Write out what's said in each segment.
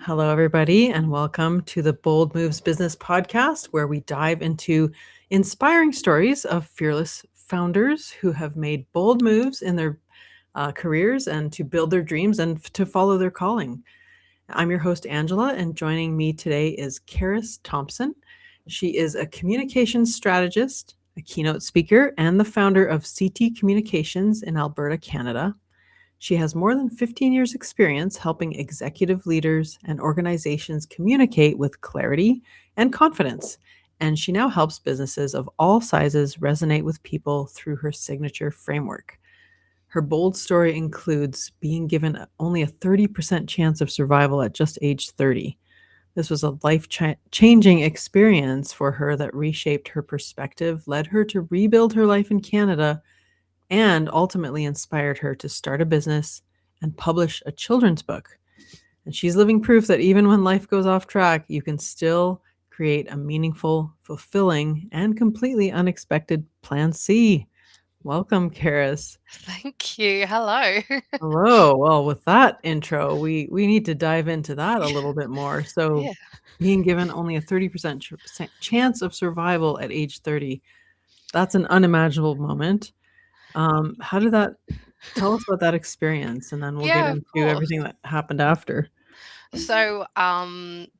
Hello, everybody, and welcome to the Bold Moves Business Podcast, where we dive into inspiring stories of fearless founders who have made bold moves in their careers and to build their dreams and to follow their calling. I'm your host, Angela, and joining me today is Cerys Thompson. She is a communications strategist, a keynote speaker, and the founder of CT Communications in Alberta, Canada. She has more than 15 years' experience helping executive leaders and organizations communicate with clarity and confidence, and she now helps businesses of all sizes resonate with people through her signature framework. Her bold story includes being given only a 30% chance of survival at just age 30. This was a life-changing experience for her that reshaped her perspective, led her to rebuild her life in Canada, and ultimately inspired her to start a business and publish a children's book. And she's living proof that even when life goes off track, you can still create a meaningful, fulfilling, and completely unexpected Plan C. Welcome, Cerys. Thank you. Hello. Hello. Well, with that intro, we need to dive into that a little bit more. So, Yeah. being given only a 30% chance of survival at age 30, that's an unimaginable moment. How did that Tell us about that experience, and then we'll get Yeah, of into course. everything that happened after. So,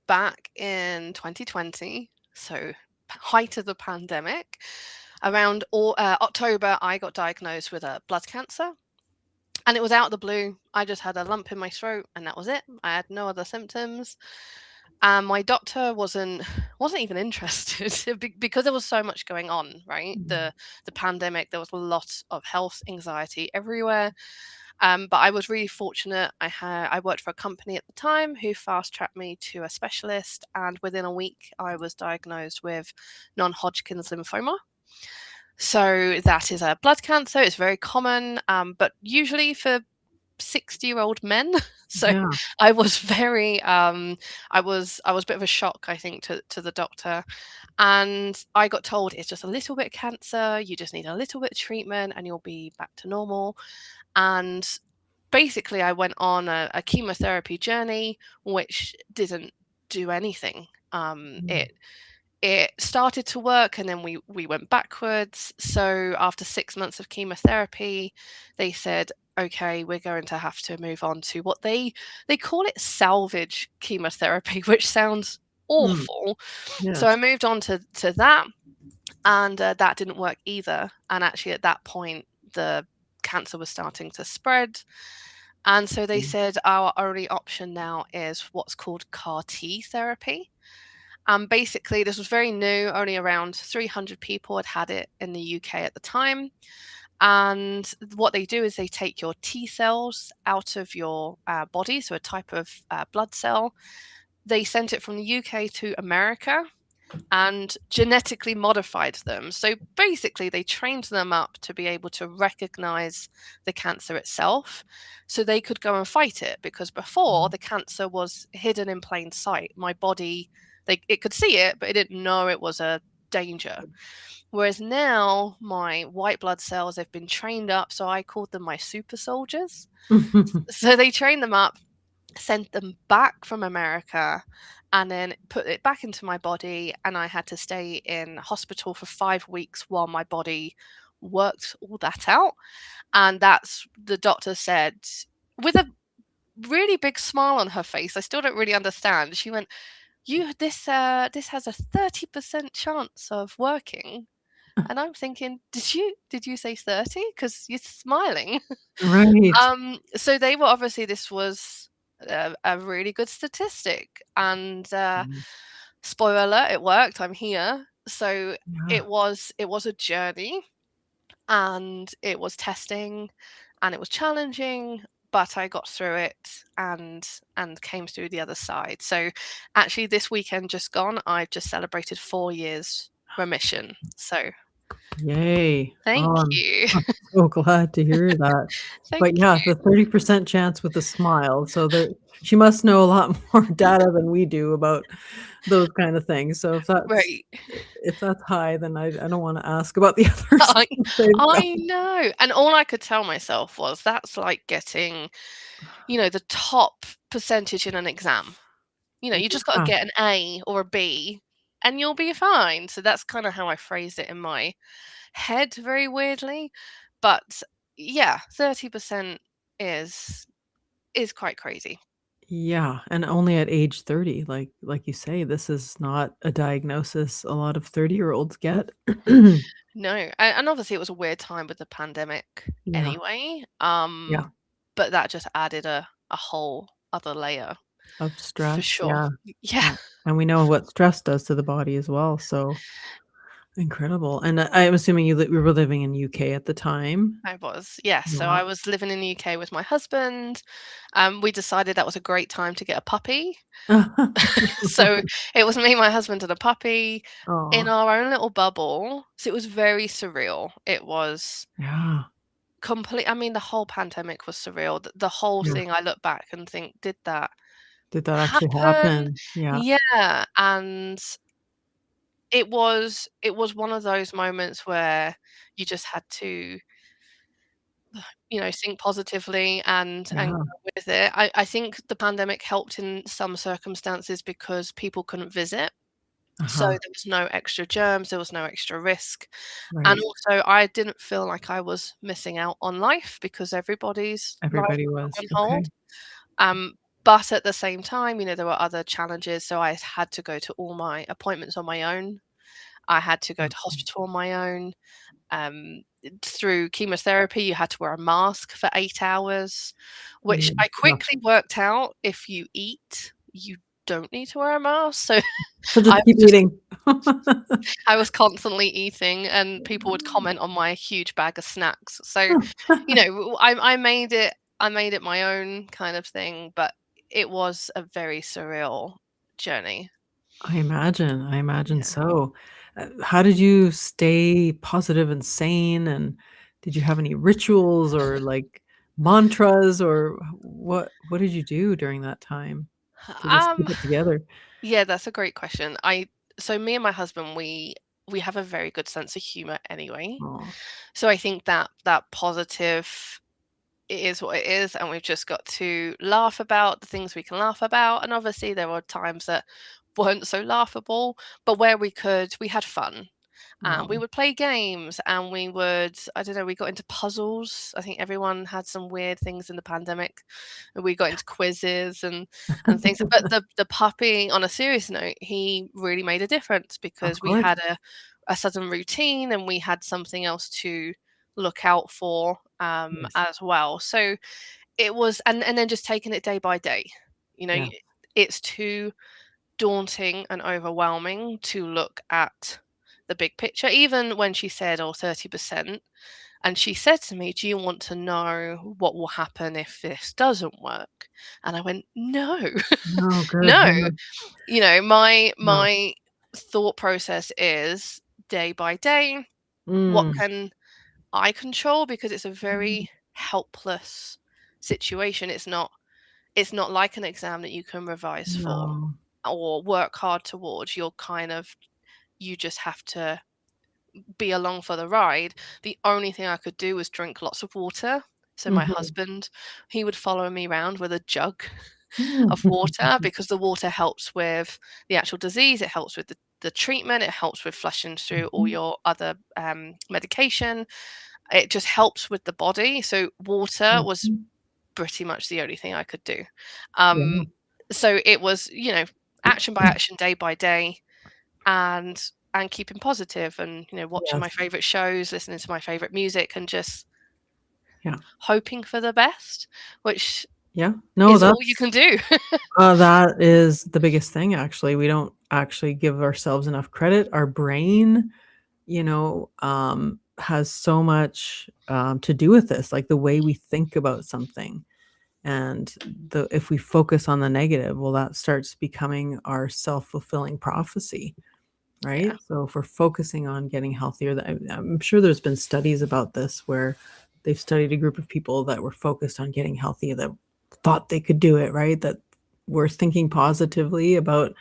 back in 2020, so height of the pandemic, around October, I got diagnosed with a blood cancer, and it was out of the blue. I just had a lump in my throat, and that was it. I had no other symptoms. My doctor wasn't even interested because there was so much going on, right? Mm. The pandemic, there was a lot of health anxiety everywhere. But I was really fortunate. I worked for a company at the time who fast tracked me to a specialist, and within a week, I was diagnosed with non-Hodgkin's lymphoma. So that is a blood cancer. It's very common, but usually for 60-year-old men. So Yeah. I was very I was a bit of a shock, I think, to the doctor. And I got told it's just a little bit of cancer, you just need a little bit of treatment and you'll be back to normal. And basically I went on a chemotherapy journey which didn't do anything. Mm. It started to work and then we went backwards. So after 6 months of chemotherapy, they said, okay, we're going to have to move on to what they call it salvage chemotherapy, which sounds Mm. awful. So I Yes. moved on to that, and that didn't work either. And actually, at that point, the cancer was starting to spread. And so they Mm. said our only option now is what's called CAR T therapy. Basically, this was very new. Only around 300 people had it in the UK at the time. And what they do is they take your T cells out of your body, so a type of blood cell. They sent it from the UK to America and genetically modified them. So basically, they trained them up to be able to recognize the cancer itself so they could go and fight it. Because before, Mm. the cancer was hidden in plain sight. My body, it could see it, but it didn't know it was a danger. Whereas now, my white blood cells have been trained up. So I called them my super soldiers. So they trained them up, sent them back from America, and then put it back into my body. And I had to stay in hospital for 5 weeks while my body worked all that out. And that's the doctor said with a really big smile on her face. I still don't really understand. She went, "You this has a 30% chance of working." And I'm thinking, did you say 30? Because you're smiling. Right. So they were obviously this was a really good statistic, and Mm. spoiler alert, it worked. I'm here. So Yeah. it was a journey, and it was testing, and it was challenging, but I got through it and came through the other side. So actually, this weekend just gone, I've just celebrated 4 years remission. So Yay. thank Oh, you, I'm so glad to hear that. thank But yeah, the 30% chance with a smile. So there, she must know a lot more data than we do about those kind of things. So you. Right. if that's high, then I don't want to ask about the others I if they've got. I know, and all I could tell myself was that's like getting, the top percentage in an exam. You just got to Yeah. get an A or a B and you'll be fine. So that's kind of how I phrased it in my head, very weirdly. But yeah, 30% is is quite crazy. Yeah, and only at age 30, like you say, this is not a diagnosis a lot of 30-year-olds get. No, and obviously it was a weird time with the pandemic Yeah, anyway. yeah, But that just added a whole other layer of for stress, sure. yeah, Yeah, and we know what stress does to the body as well, so incredible, and I'm assuming you were living in UK at the time? I was. Yes, so Yeah. I was living in the UK with my husband. We decided that was a great time to get a puppy. So it was me, my husband, and a puppy in Aw, our own little bubble. So it was very surreal. It was yeah, complete. I mean, the whole pandemic was surreal. The whole yeah. thing, I look back and think, did that Did that actually happen? happen? Yeah, Yeah, and it was one of those moments where you just had to, think positively and yeah, go with it. I think the pandemic helped in some circumstances because people couldn't visit. So uh-huh, there was no extra germs, there was no extra risk. And right. also I didn't feel like I was missing out on life because everybody's life Everybody was was, on okay. hold. Um, but at the same time, there were other challenges. So I had to go to all my appointments on my own. I had to go to Okay. hospital on my own. Through chemotherapy, you had to wear a mask for 8 hours, which I Tough. quickly worked out if you eat, you don't need to wear a mask. So So I just keep was just eating. I was constantly eating and people would comment on my huge bag of snacks. So, I made it my own kind of thing, but it was a very surreal journey. I imagine Yeah. so. How did you stay positive and sane, and did you have any rituals or, like, mantras, or what did you do during that time to just Um, keep it together? yeah, that's a great question. So me and my husband, we have a very good sense of humor anyway. Aw, So I think that positive, it is what it is, and we've just got to laugh about the things we can laugh about. And obviously, there were times that weren't so laughable, but where we could, we had fun. And we aw. would play games and I don't know, we got into puzzles. I think everyone had some weird things in the pandemic. And we got into quizzes and things. But the puppy, on a serious note, he really made a difference Of because we course. had a sudden routine and we had something else to look out for Yes, as well. So it was, and then just taking it day by day. You know, yeah, it's too daunting and overwhelming to look at the big picture. Even when she said, "Oh, 30%," and she said to me, "Do you want to know what will happen if this doesn't work?" And I went, "No, no, good, no." yeah, My no, my thought process is day by day. What mm, can I control? Because it's a mm, very helpless situation. It's not like an exam that you can revise for no, or work hard towards. You just have to be along for the ride. The only thing I could do was drink lots of water. So my mhm, husband, he would follow me around with a jug of water mm. because the water helps with the actual disease. It helps with the treatment. It helps with flushing through all Mhm, your other medication. It just helps with the body. So water was mhm, pretty much the only thing I could do. yeah. Um, so it was, action by action, day by day, and keeping positive and watching my Yes, favorite shows, listening to my favorite music, and just yeah, hoping for the best, which yeah. No, is all you can do. that is the biggest thing, actually. We don't actually give ourselves enough credit. Our brain, has so much, to do with this, like, the way we think about something, and if we focus on the negative, well, that starts becoming our self-fulfilling prophecy. Right? Yeah, So if we're focusing on getting healthier, I'm sure there's been studies about this where they've studied a group of people that were focused on getting healthy, that thought they could do it, right? That were thinking positively about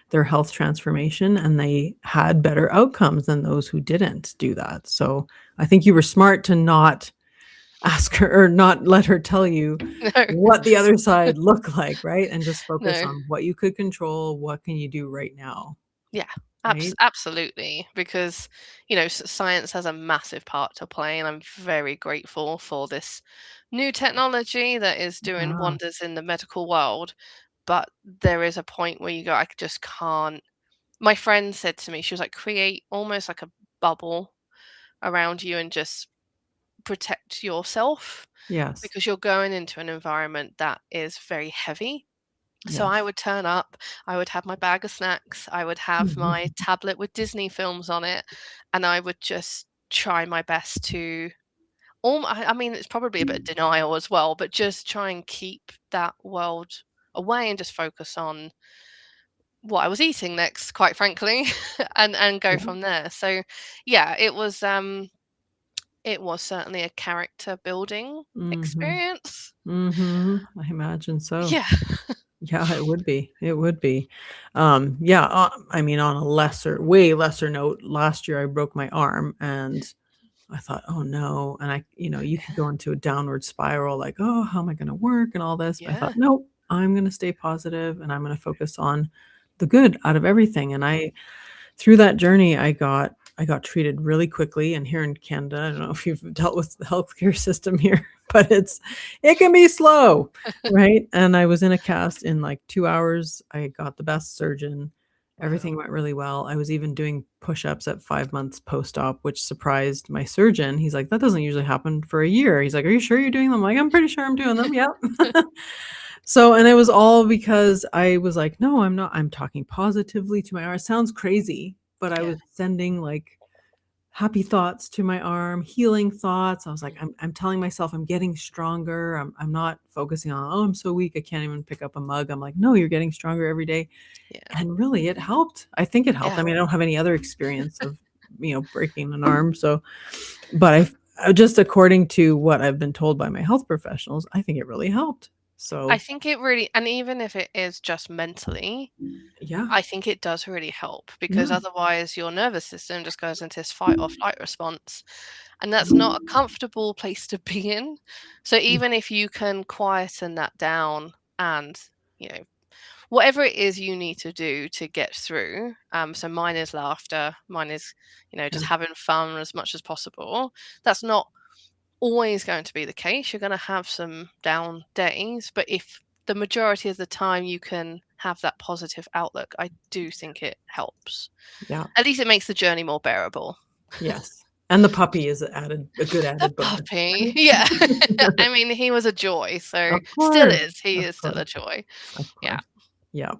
their health transformation, and they had better outcomes than those who didn't do that. So I think you were smart to not ask her or not let her tell you No, what the other side looked like, right? And just focus no. on what you could control, what can you do right now, Yeah, right? absolutely. Because, science has a massive part to play, and I'm very grateful for this new technology that is doing Yeah. wonders in the medical world. But there is a point where you go, I just can't. My friend said to me, she was like, create almost like a bubble around you and just protect yourself Yes. because you're going into an environment that is very heavy. So I Yes. would turn up, I would have my bag of snacks, I would have my Mhm. tablet with Disney films on it, and I would just try my best to I mean, it's probably a bit of denial as well, but just try and keep that world away and just focus on what I was eating next, quite frankly, and go Yeah. from there. So, yeah, it was certainly a character building Mhm. experience. Mhm. I imagine so. Yeah. Yeah, it would be. It would be. Yeah, I mean, on a way lesser note, last year I broke my arm and I thought, "Oh, no." And you could go into a downward spiral like, "Oh, how am I gonna work?" and all this. But I thought, Yeah. "Nope, I'm gonna stay positive and I'm gonna focus on the good out of everything." And through that journey, I got treated really quickly, and here in Canada, I don't know if you've dealt with the healthcare system here, but it can be slow, right? And I was in a cast in, like, 2 hours. I got the best surgeon. Wow. Everything went really well. I was even doing push-ups at 5 months post-op, which surprised my surgeon. He's like, "That doesn't usually happen for a year." He's like, "Are you sure you're doing them?" I'm like, "I'm pretty sure I'm doing them, yep." So, and it was all because I was like, "No, I'm not. I'm talking positively to my arm." It sounds crazy, but I Yeah. was sending, like, happy thoughts to my arm, healing thoughts. I was like, Mm. I'm telling myself I'm getting stronger. I'm not focusing on, "Oh, I'm so weak, I can't even pick up a mug." I'm like, "No, you're getting stronger every day." Yeah. And really, it helped. I think it helped. Yeah. I mean, I don't have any other experience of, breaking an arm, so but just according to what I've been told by my health professionals, I think it really helped. I So, think it really, and even if it is just mentally, yeah. I think it does really help because Yeah. otherwise your nervous system just goes into this fight or flight response. And that's not a Mhm. comfortable place to be in. So even if you can quieten that down and, you know, whatever it is you need to do to get through. So mine is laughter. Mine is, Yeah. just having fun as much as possible. That's not always going to be the case. You're going to have some down days, but if the majority of the time you can have that positive outlook, I do think it helps. Yeah. At least it makes the journey more bearable. Yes. And the puppy is a good The added bonus, puppy, right? yeah. I mean, he was a joy, so Of still course. is. He Of is still course. a joy. Of Yeah. course. Yeah.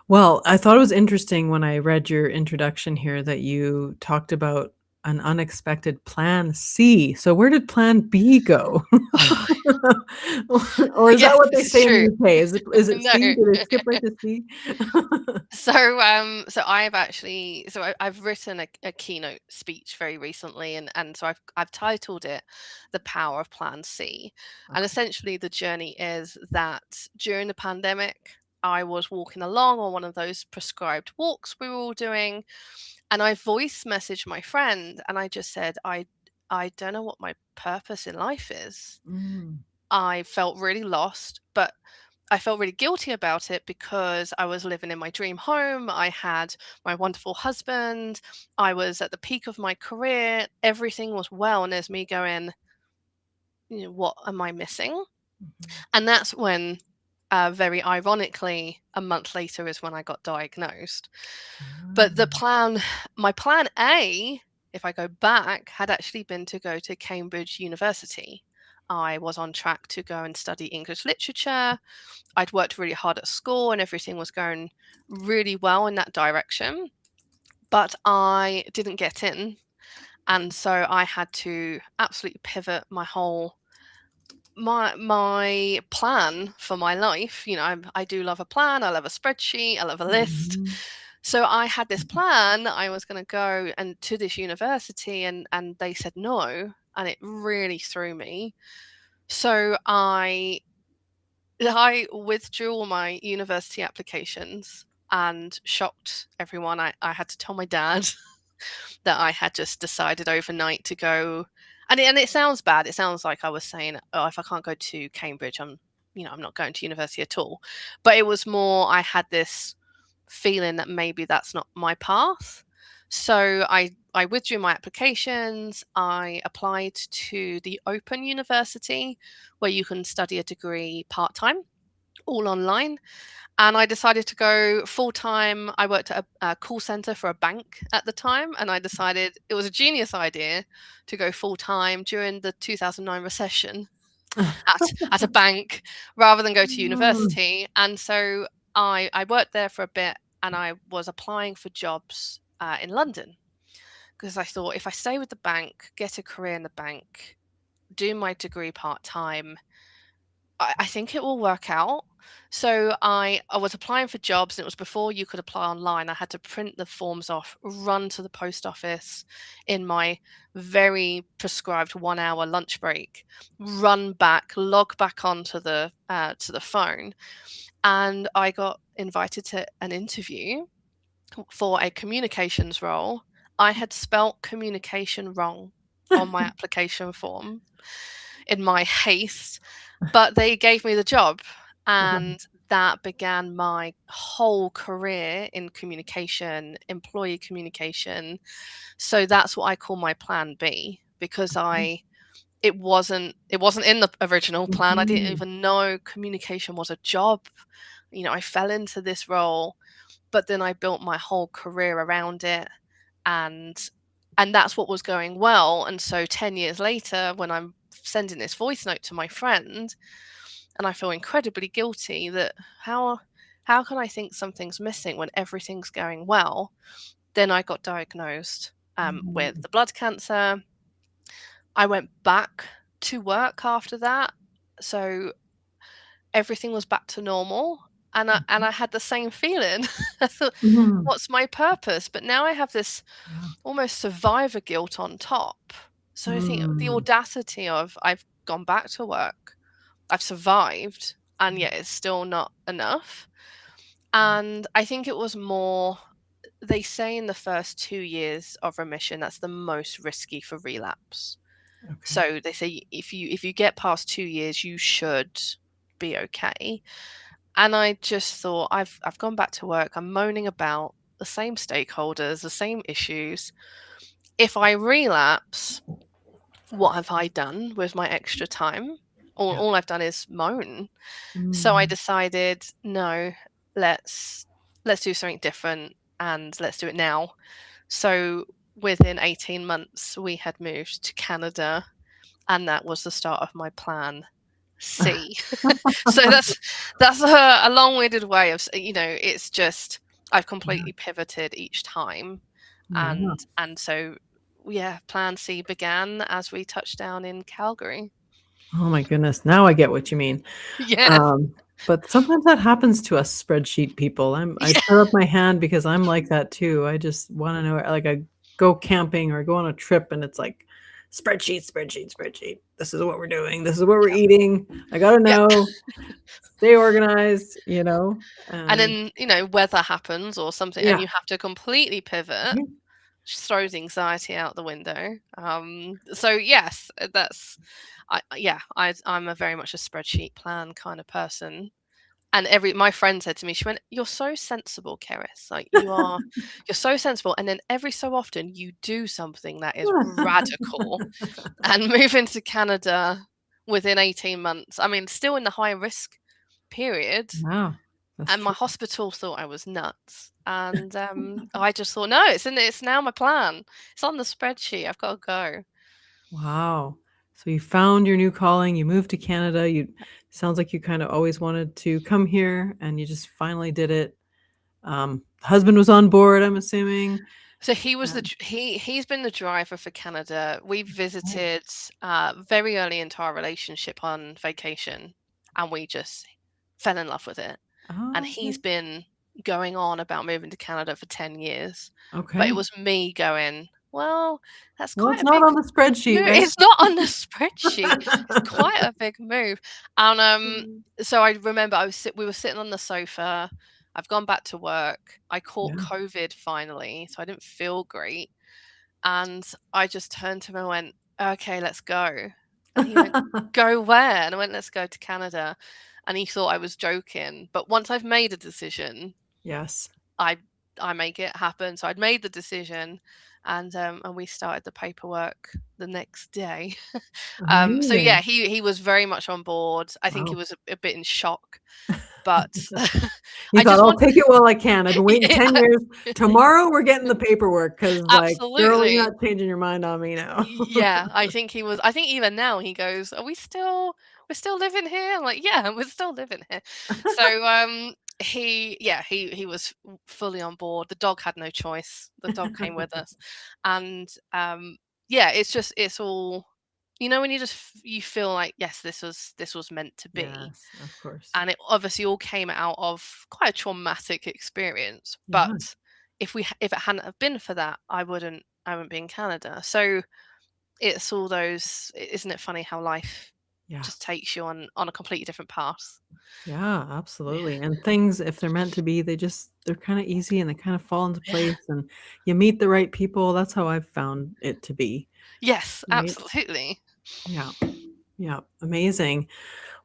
Well, I thought it was interesting when I read your introduction here that you talked about an unexpected plan C. So where did plan B go? Or is that Yes, what they this is say in the true. UK? Is it No. C? Did it skip right to C? So I've actually, I've written a keynote speech very recently, and so I've titled it "The Power of Plan C," and Okay. essentially the journey is that during the pandemic, I was walking along on one of those prescribed walks we were all doing, and I voice messaged my friend, and I just said, I don't know what my purpose in life is. Mm, I felt really lost, but I felt really guilty about it because I was living in my dream home. I had my wonderful husband. I was at the peak of my career. Everything was well. And there's me going, what am I missing? mhm. And that's when, very ironically, a month later is when I got diagnosed. But Ah, my plan A, if I go back, had actually been to go to Cambridge University. I was on track to go and study English literature. I'd worked really hard at school and everything was going really well in that direction, but I didn't get in. And so I had to absolutely pivot my plan for my life. I do love a plan. I love a spreadsheet. I love a list. mhm, So I had this plan. I was going to go and to this university, and they said no, and it really threw me. So I withdrew all my university applications and shocked everyone. I had to tell my dad that I had just decided overnight to go And it sounds bad. It sounds like I was saying, oh, if I can't go to Cambridge, I'm not going to university at all. But it was more, I had this feeling that maybe that's not my path. So I withdrew my applications. I applied to the Open University, where you can study a degree part-time, all online. And I decided to go full time. I worked at a call center for a bank at the time, and I decided it was a genius idea to go full time during the 2009 recession at a bank rather than go to Mm. university. And so I worked there for a bit, and I was applying for jobs in London, because I thought, if I stay with the bank, get a career in the bank, do my degree part time, I think it will work out. So I was applying for jobs, and it was before you could apply online. I had to print the forms off, run to the post office in my very prescribed 1 hour lunch break, run back, log back onto to the phone, and I got invited to an interview for a communications role. I had spelt communication wrong on my application form in my haste, but they gave me the job, and that began my whole career in communication, employee communication. So that's what I call my plan B, because it wasn't in the original plan. I didn't Mhm. even know communication was a job. I fell into this role, but then I built my whole career around it, and that's what was going well. And so 10 years later, when I'm sending this voice note to my friend, and I feel incredibly guilty that how can I think something's missing when everything's going well? Then I got diagnosed with Mm. the blood cancer. I went back to work after that, so everything was back to normal, and I had the same feeling. I thought, Mhm. what's my purpose? But now I have this Yeah. almost survivor guilt on top. So I think the Mm. audacity of, I've gone back to work, I've survived, and yet it's still not enough. And I think it was more, they say in the first 2 years of remission, that's the most risky for relapse. Okay. So they say, if you get past 2 years, you should be okay. And I just thought, I've gone back to work, I'm moaning about the same stakeholders, the same issues. If I relapse, what have I done with my extra time? All, Yeah. all I've done is moan. So I Mm. decided, no, let's do something different, and let's do it now. So within 18 months, we had moved to Canada, and that was the start of my plan C. So that's a long-winded way of, it's just, I've Yeah. completely pivoted each time, Yeah. and so yeah, plan C began as we touched down in Calgary. Oh my goodness. Now I get what you mean. Yeah. Um, but sometimes that happens to us spreadsheet people. I Yeah. put up my hand because I'm like that too. I just wanna know, like, I go camping or go on a trip and it's like, spreadsheet, spreadsheet, spreadsheet. This is what we're doing. This is what we're Yeah. eating. I gotta Yeah. know. Stay organized, And and then, weather happens or something, and yeah. you have to completely pivot, Mhm. just throws anxiety out the window. So yes, I'm a very much a spreadsheet plan kind of person. And every my friend said to me, she went, "You're so sensible, Keris. Like, you're so sensible. And then every so often you do something that is radical." And moving to Canada within 18 months, I mean, still in the high risk period, Yeah, that's and my true. hospital thought I was nuts. And I just thought, no, it's now my plan. It's on the spreadsheet. I've got to go. Wow. So you found your new calling, you moved to Canada, you sounds like you kinda always wanted to come here, and you just finally did it. Husband was on board, I'm assuming, So he was and he's been the driver for Canada. We okay. visited very early into our relationship on vacation, and we just fell in love with it. And Oh, he's okay. been going on about moving to Canada for 10 years. But it Okay. was me going, well, that's Well, quite it's a not big on the spreadsheet, move. right? It's not on the spreadsheet. It's quite a big move. And Mm. so I remember we were sitting on the sofa. I've gone back to work. I caught Yeah. COVID finally, so I didn't feel great. And I just turned to him and went, okay, let's go. And he went, go where? And I went, let's go to Canada. And he thought I was joking. But once I've made a decision, Yes. I I make it happen. So I'd made the decision, and we started the paperwork the next day. So yeah, Amazing. he was very much on board. I think he Wow. was a bit in shock, but You I thought, just I'll want take it while I can. I've been waiting yeah, 10 years. Tomorrow we're getting the paperwork because, like, girl, you're absolutely. not changing your mind on me now. Yeah, I think he was. I think even now he goes, "Are we still? We're still living here?" I'm like, "Yeah, we're still living here." So he was fully on board. The dog had no choice. The dog came with us, and yeah, it's all, when you you feel like, yes, this was meant to be. Yes, of course. And it obviously all came out of quite a traumatic experience. Yeah, But if it hadn't have been for that, I wouldn't be in Canada. So it's all those, isn't it funny how life yeah, just takes you on a completely different path? yeah, Yeah. absolutely. And things, if they're meant to be, they're kind of easy and they kind of fall into Yeah. place and you meet the right people. That's how I've found it to be, Yes, right? absolutely. Yeah, yeah, amazing.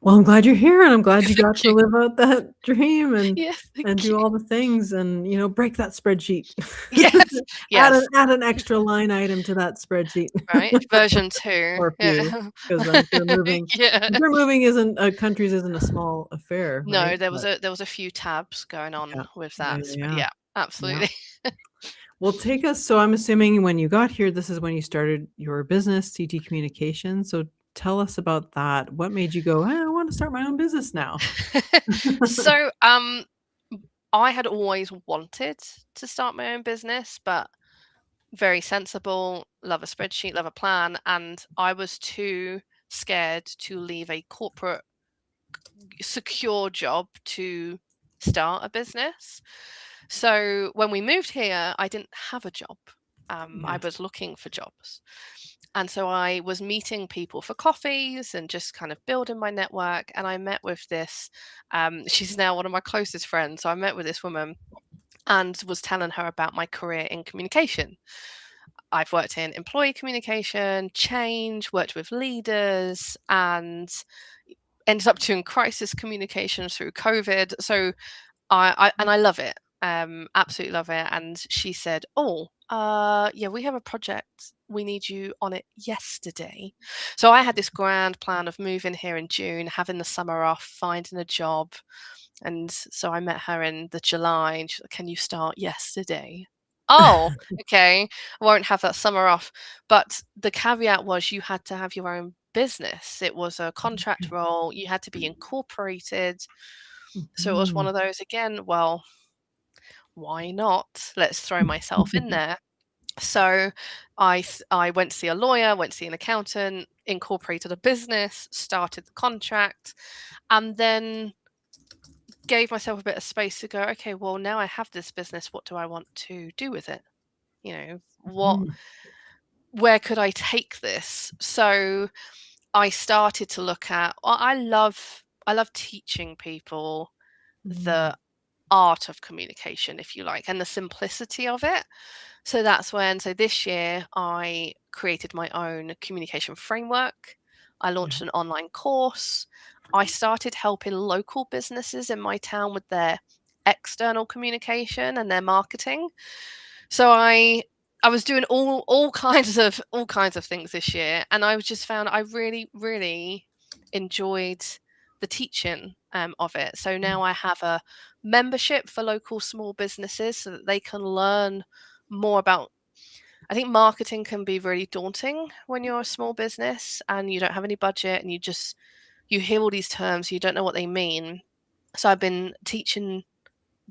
Well, I'm glad you're here, and I'm glad you got Thank to you. live out that dream Yes, and thank do you. all the things and, break that spreadsheet. Yes, yes, Add an extra line item to that spreadsheet. right? Version 2. Or a Yeah. few, because Yeah. I'm sure moving isn't countries isn't a small affair, right? No, there was But a few tabs going yeah. on with Yeah, that, yeah, but yeah. yeah, Yeah. absolutely. Well, take us so I'm assuming when you got here, this is when you started your business, CT Communication, so tell us about that. What made you go, "I wanna start my own business now?" So, I had always wanted to start my own business, but very sensible, love a spreadsheet, love a plan, and I was too scared to leave a corporate secure job to start a business. So when we moved here, I didn't have a job. I Yes. was looking for jobs. And so I was meeting people for coffees and just kind of building my network. And I met with this, she's now one of my closest friends. So I met with this woman and was telling her about my career in communication. I've worked in employee communication, change, worked with leaders, and ended up doing crisis communication through COVID. So I love it. Absolutely love it. And she said, "Oh, yeah, we have a project. We need you on it yesterday." So I had this grand plan of moving here in June, having the summer off, finding a job. And so I met her in the July, and she's like, "Can you start yesterday?" Oh, okay. I won't have that summer off. But the caveat was you had to have your own business. It was a contract Okay. role. You had to be incorporated. So it was one Mhm. of those again, well, why not? Let's throw myself in there. So I went to see a lawyer, went to see an accountant, incorporated a business, started the contract, and then gave myself a bit of space to go, okay, well, now I have this business, what do I want to do with it? Mhm. Where could I take this? So I started to look at, well, I love teaching people Mm. the art of communication, if you like, and the simplicity of it. So this year I created my own communication framework. I Yeah. launched an online course. I started helping local businesses in my town with their external communication and their marketing. So I was doing all kinds of things this year, and I was just found I really really enjoyed the teaching of it. So Mm. now I have a membership for local small businesses so that they can learn more about. I think marketing can be really daunting when you're a small business and you don't have any budget and you hear all these terms, you don't know what they mean. So I've been teaching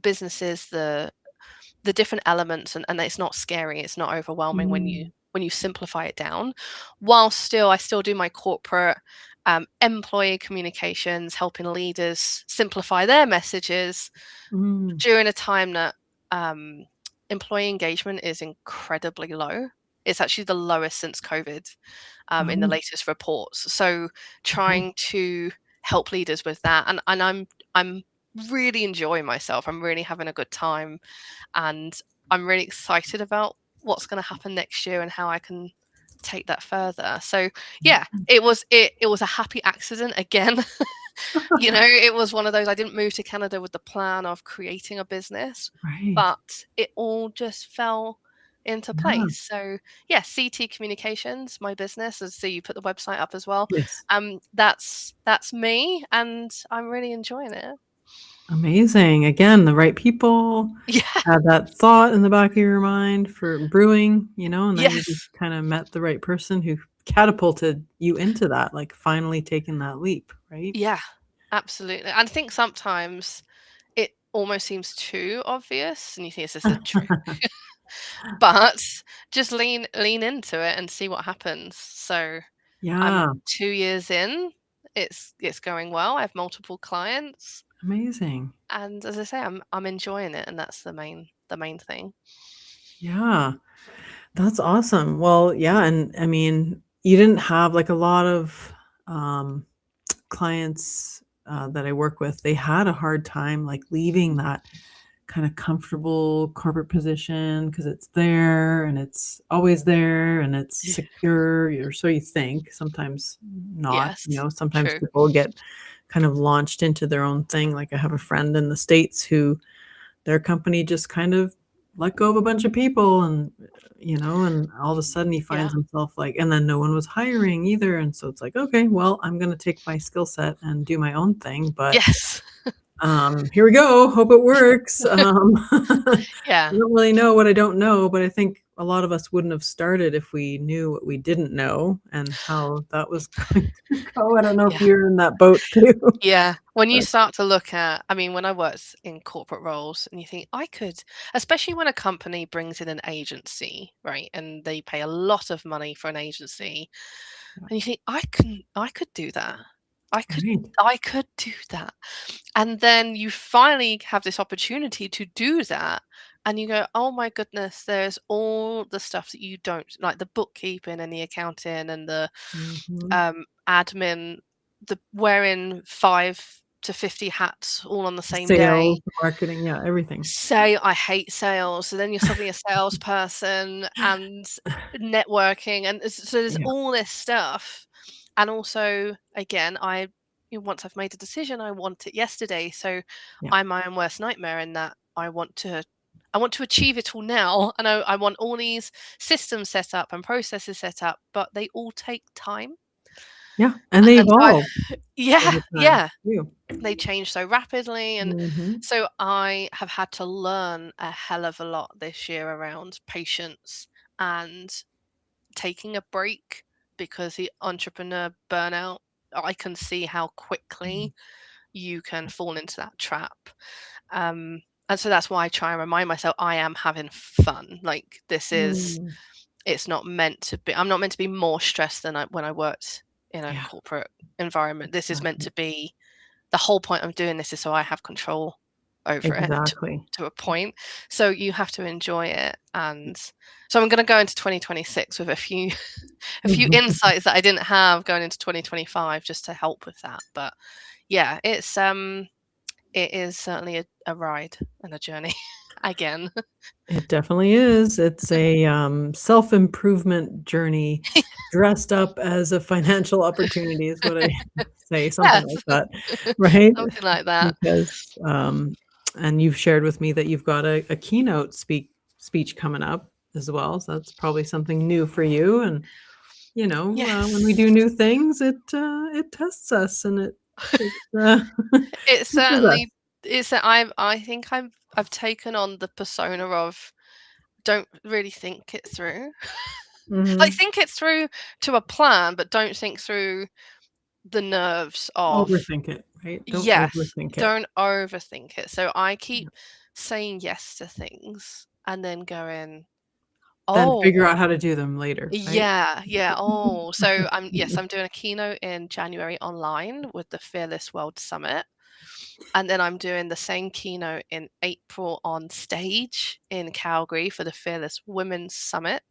businesses the different elements, and it's not scary, it's not overwhelming Mm. when you simplify it down, while I still do my corporate employee communications, helping leaders simplify their messages Mm. during a time that um, employee engagement is incredibly low. It's actually the lowest since COVID, in the Oh, latest reports. So okay. trying to help leaders with that, and I'm really enjoying myself. I'm really having a good time, and I'm really excited about what's going to happen next year and how I can take that further. So yeah, it was a happy accident again. It was one of those, I didn't move to Canada with the plan of creating a business, Right. but it all just fell into Yeah. place. So yeah, CT Communications, my business, as so you put the website up as well. Yes. That's me, and I'm really enjoying it. Amazing. Again, the right people Yeah. had that thought in the back of your mind for brewing, and then you just Yes. kinda met the right person who catapulted you into that, like, finally taking that leap, right? Yeah, absolutely. I think sometimes it almost seems too obvious, and you think, "Is this a trick?" But just lean into it and see what happens. So I'm Yeah, 2 years in. It's going well. I have multiple clients, amazing. and as I say, I'm enjoying it, and that's the main thing. Yeah, that's awesome. Well, yeah, and I mean, you didn't have, like, a lot of, um, clients, that I work with, they had a hard time, like, leaving that kinda comfortable corporate position because it's there, and it's always there, and it's secure, or so you think, sometimes not, Yes, sometimes true. people get kind of launched into their own thing, like, I have a friend in the States who their company just kind of let go of a bunch of people and all of a sudden he Yeah. finds himself like and then no one was hiring either, and so it's like, "Okay, well, I'm gonna take my skill set and do my own thing, but, Yes. here we go, hope it works." I Yeah. don't really know what I don't know, but I think a lot of us wouldn't have started if we knew what we didn't know and how that was going to go. I don't know if Yeah. you're in that boat too. Yeah. When you But start to look at, I mean, when I worked in corporate roles and you think I could, especially when a company brings in an agency, right? And they pay a lot of money for an agency, yeah, and you think I could do that. I could right. I could do that. And then you finally have this opportunity to do that, and you go, "Oh my goodness, there's all the stuff that you don't like, the bookkeeping and the accounting and the Mhm. admin, the wearing 5 to 50 hats all on the same Sales, day." marketing, yeah, everything. Say, I hate sales, so then you're suddenly a salesperson and networking, and so there's Yeah, all this stuff. And also, again, once I've made a decision, I want it yesterday. So yeah, I'm my own worst nightmare in that I want to achieve it all now, and I want all these systems set up and processes set up, but they all take time. yeah, and they And so evolve yeah, over time yeah, too. they change so rapidly, and Mhm. so I have had to learn a hell of a lot this year around patience and taking a break, because the entrepreneur burnout, I can see how Mm. quickly you can fall into that trap. Um, and so that's why I try and remind myself I am having fun. Like, Mm. it's not meant to be. I'm not meant to be more stressed than when I worked in a Yeah, corporate environment. This is meant exactly, to be, the whole point of doing this is so I have control over it exactly. to a point. So you have to enjoy it. And so I'm going to go into 2026 with a few a few Mhm. insights that I didn't have going into 2025, just to help with that. But yeah, it is certainly a ride and a journey again. It definitely is. It's a, self-improvement journey dressed up as a financial opportunity is what I say, something Yes, like that, right? something like that. Because, and you've shared with me that you've got a keynote speech coming up as well, so that's probably something new for you, and, when we do Yes. new things, it tests us and it, It's teaches us. certainly it's a I think I've taken on the persona of don't really think it through. Like, Mhm. think it through to a plan, but don't think through the nerves of, Overthink it, right? Don't yes, overthink it. don't overthink it. So I Yeah. keep saying yes to things and then going, Then figure "Oh, out how to do them later, right? yeah, yeah, oh." So I'm doing a keynote in January online with the Fearless World Summit. And then I'm doing the same keynote in April on stage in Calgary for the Fearless Women's Summit.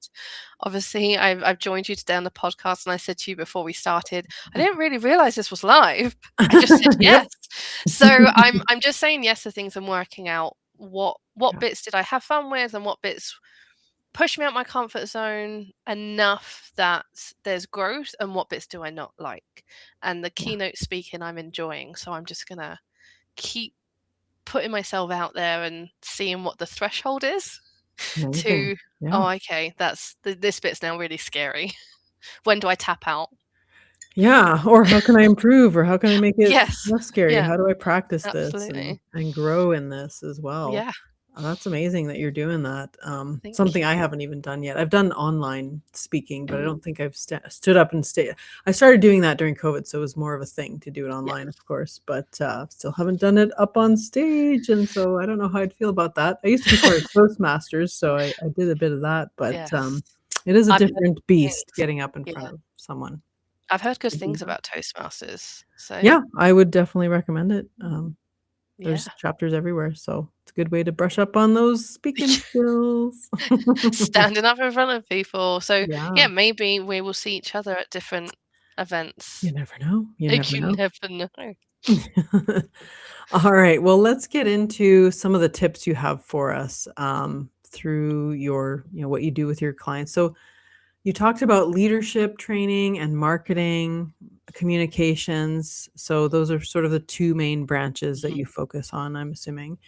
Obviously, I've joined you today on the podcast, and I said to you before we started, I didn't really realize this was live. I just said Yep. yes. So I'm just saying yes to things and working out what Yeah. bits did I have fun with and what bits push me out my comfort zone enough that there's growth, and what bits do I not like. And the Yeah. keynote speaking I'm enjoying, so I'm just gonna keep putting myself out there and seeing what the threshold is Amazing. to, Yeah. oh, okay, this bit's now really scary. When do I tap out? Yeah, or how can I improve, or how can I make it Yes. less scary? Yeah, How do I practice this and absolutely. grow in this as well? Yeah, That's amazing that you're doing that. thank Something I you. haven't even done yet. I've done online speaking, but I Mm, don't think I've stood up and stayed. I started doing that during COVID, so it was more of a thing to do it yeah. online, of course, but still haven't done it up on stage, and so I don't know how I'd feel about that. I used to be part of Toastmasters, so I did a bit of that, but Yes. it is a I've heard different beast things. getting up in Yeah. front of someone. I've heard good To do things that. about Toastmasters. So, Yeah, I would definitely recommend it. yeah. There's chapters everywhere, so it's a good way to brush up on those speaking skills. Standing up in front of people. So, Yeah, yeah, maybe we will see each other at different events. you never know, you never You know. never know. All right, well, let's get into some of the tips you have for us, through your what you do with your clients. So, you talked about leadership training and marketing, communications, so those are sort of the 2 main branches that Mhm. you focus on, I'm assuming.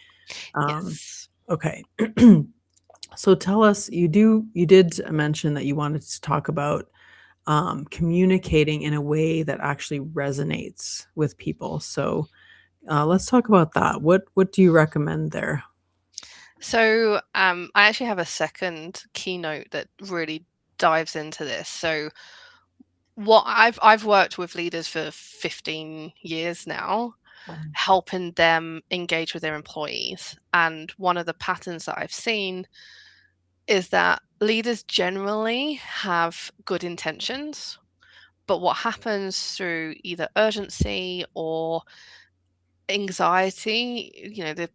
Um, Yes. okay. So tell us, you did mention that you wanted to talk about, communicating in a way that actually resonates with people. So, let's talk about that. What do you recommend there? So, I actually have a second keynote that really dives into this. So, what I've worked with leaders for 15 years now, Mhm, helping them engage with their employees. And one of the patterns that I've seen is that leaders generally have good intentions, but what happens through either urgency or anxiety, the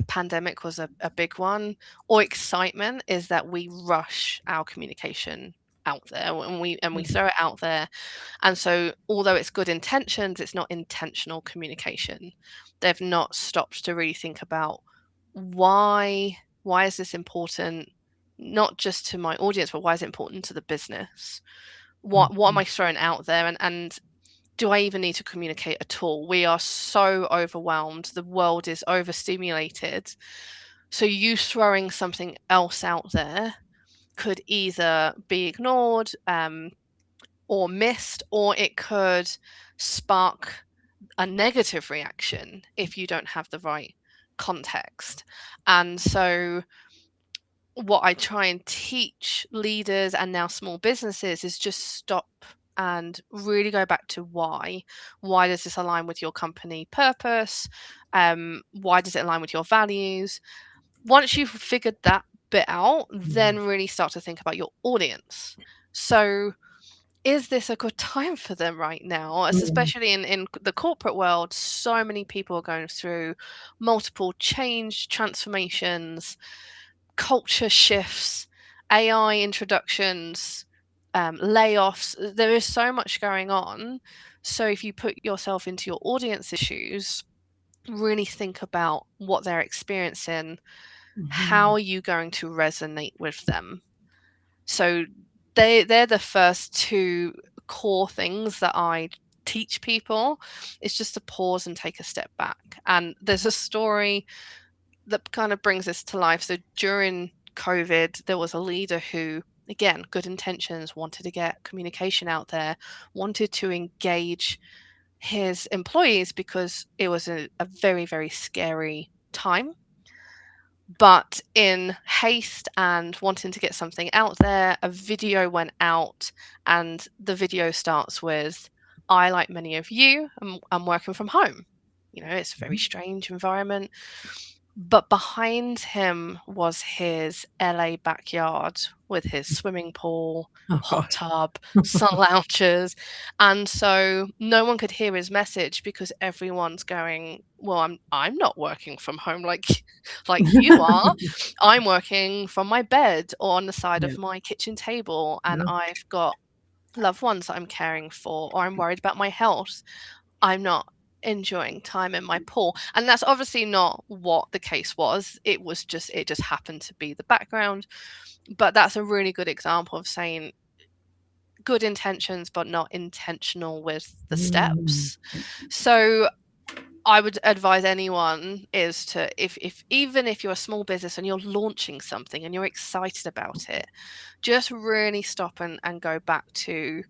pandemic was a big one, or excitement, is that we rush our communication out there, and we yes. throw it out there. And so, although it's good intentions, it's not intentional communication. They've not stopped to really think about why is this important, not just to my audience, but why is it important to the business? What am Mhm, I throwing out there, and do I even need to communicate at all? We are so overwhelmed. The world is overstimulated. So you throwing something else out there could either be ignored, or missed, or it could spark a negative reaction if you don't have the right context. And so, what I try and teach leaders and now small businesses is just stop and really go back to why. Why does this align with your company purpose? Why does it align with your values? Once you've figured that bit out, then mhm, really start to think about your audience. So, is this a good time for them right now? mhm, Especially in the corporate world, so many people are going through multiple change transformations, culture shifts, AI introductions, layoffs. There is so much going on. So if you put yourself into your audience's shoes, really think about what they're experiencing. How mhm, are you going to resonate with them? So they're the first two core things that I teach people. It's just to pause and take a step back. And there's a story that kind of brings this to life. So during COVID, there was a leader who, again, good intentions, wanted to get communication out there, wanted to engage his employees because it was a very, very scary time. But in haste and wanting to get something out there, a video went out, and the video starts with, I, like many of you, am working from home. It's a very mhm. strange environment. But behind him was his LA backyard with his swimming pool, Oh hot gosh. tub, sun loungers. And so no one could hear his message because everyone's going, well, I'm not working from home like like you are. I'm working from my bed or on the side Yeah, of my kitchen table, and yeah. I've got loved ones that I'm caring for, or I'm worried about my health. I'm not. enjoying time in my pool. And that's obviously not what the case was. It just happened to be the background. But that's a really good example of saying good intentions, but not intentional with the Mm. steps. So I would advise anyone is to, if even if you're a small business and you're launching something and you're excited about it, just really stop and go back to,